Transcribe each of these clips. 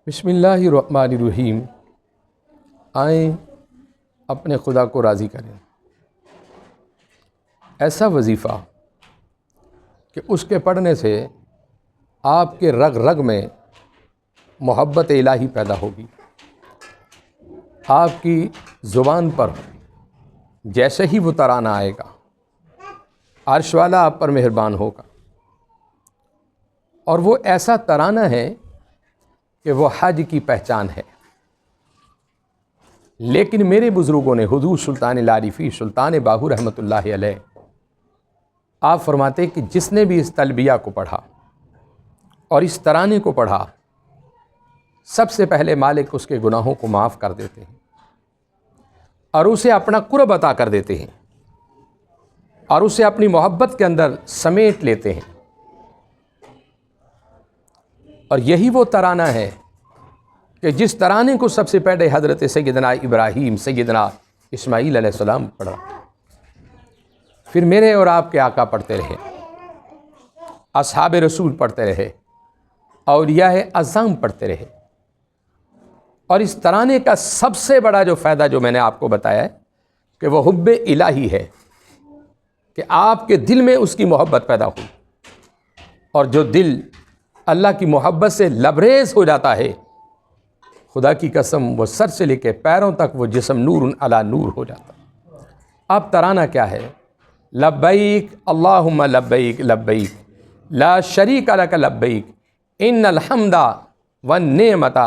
بسم اللہ الرحمن الرحیم۔ آئیں اپنے خدا کو راضی کریں۔ ایسا وظیفہ کہ اس کے پڑھنے سے آپ کے رگ رگ میں محبت الہی پیدا ہوگی، آپ کی زبان پر جیسے ہی وہ ترانہ آئے گا عرش والا آپ پر مہربان ہوگا، اور وہ ایسا ترانہ ہے کہ وہ حج کی پہچان ہے۔ لیکن میرے بزرگوں نے، حضور سلطان العارفین سلطان باہو رحمۃ اللہ علیہ، آپ فرماتے کہ جس نے بھی اس تلبیہ کو پڑھا اور اس ترانے کو پڑھا، سب سے پہلے مالک اس کے گناہوں کو معاف کر دیتے ہیں اور اسے اپنا قرب عطا کر دیتے ہیں اور اسے اپنی محبت کے اندر سمیٹ لیتے ہیں۔ اور یہی وہ ترانہ ہے کہ جس ترانے کو سب سے پہلے حضرت سیدنا ابراہیم، سیدنا اسماعیل علیہ السلام پڑھا، پھر میرے اور آپ کے آقا پڑھتے رہے، اصحاب رسول پڑھتے رہے، اولیاء اعظام پڑھتے رہے۔ اور اس ترانے کا سب سے بڑا جو فائدہ جو میں نے آپ کو بتایا ہے کہ وہ حب الہی ہے، کہ آپ کے دل میں اس کی محبت پیدا ہوئی، اور جو دل اللہ کی محبت سے لبریز ہو جاتا ہے، خدا کی قسم وہ سر سے لے کے پیروں تک وہ جسم نور علی نور ہو جاتا ہے۔ اب ترانہ کیا ہے؟ لبیک اللہم لبیک لبیک لا شریک لک لبیک ان الحمد والنعمت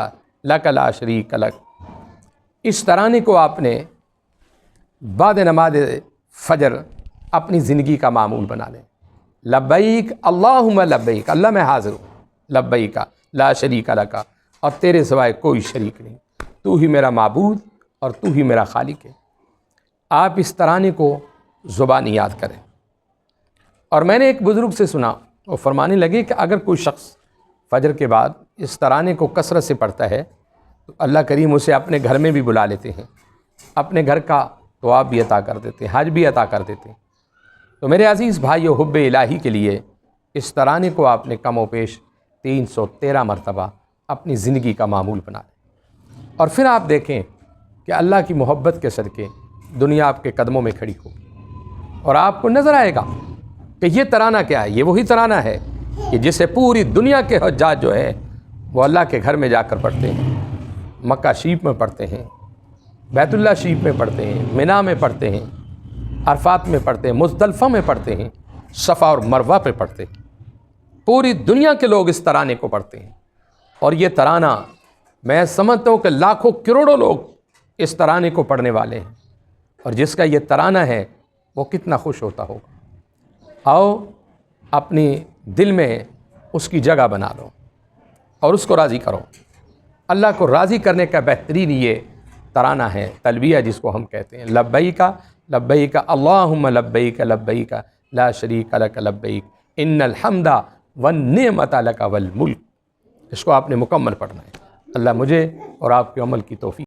لک لا شریک لک۔ اس ترانے کو آپ نے بعد نماز فجر اپنی زندگی کا معمول بنا لیں۔ لبیک اللہم لبیک، اللہ میں حاضر ہوں، لبیک لا شریک لک، اور تیرے سوائے کوئی شریک نہیں، تو ہی میرا معبود اور تو ہی میرا خالق ہے۔ آپ اس ترانے کو زبانی یاد کریں۔ اور میں نے ایک بزرگ سے سنا، وہ فرمانے لگے کہ اگر کوئی شخص فجر کے بعد اس ترانے کو کثرت سے پڑھتا ہے تو اللہ کریم اسے اپنے گھر میں بھی بلا لیتے ہیں، اپنے گھر کا ثواب بھی عطا کر دیتے ہیں، حج بھی عطا کر دیتے ہیں۔ تو میرے عزیز بھائیو، حب الہی کے لیے اس ترانے کو آپ نے کم و بیش 313 مرتبہ اپنی زندگی کا معمول بنا لیں، اور پھر آپ دیکھیں کہ اللہ کی محبت کے صدقے دنیا آپ کے قدموں میں کھڑی ہوگی، اور آپ کو نظر آئے گا کہ یہ ترانہ کیا ہے۔ یہ وہی ترانہ ہے کہ جسے پوری دنیا کے حجاج جو ہیں وہ اللہ کے گھر میں جا کر پڑھتے ہیں، مکہ شریف میں پڑھتے ہیں، بیت اللہ شریف میں پڑھتے ہیں، مینا میں پڑھتے ہیں، عرفات میں پڑھتے ہیں، مزدلفہ میں پڑھتے ہیں، صفا اور مروہ پہ پڑھتے ہیں۔ پوری دنیا کے لوگ اس ترانے کو پڑھتے ہیں، اور یہ ترانہ میں سمجھتا ہوں کہ لاکھوں کروڑوں لوگ اس ترانے کو پڑھنے والے ہیں، اور جس کا یہ ترانہ ہے وہ کتنا خوش ہوتا ہوگا۔ آؤ اپنی دل میں اس کی جگہ بنا لو اور اس کو راضی کرو۔ اللہ کو راضی کرنے کا بہترین یہ ترانہ ہے، تلبیہ جس کو ہم کہتے ہیں، لبیک لبیک اللہم لبیک لبیک لا شریک لک لبیک ان الحمد والنعمت لک والملک۔ اس کو آپ نے مکمل پڑھنا ہے۔ اللہ مجھے اور آپ کے عمل کی توفیق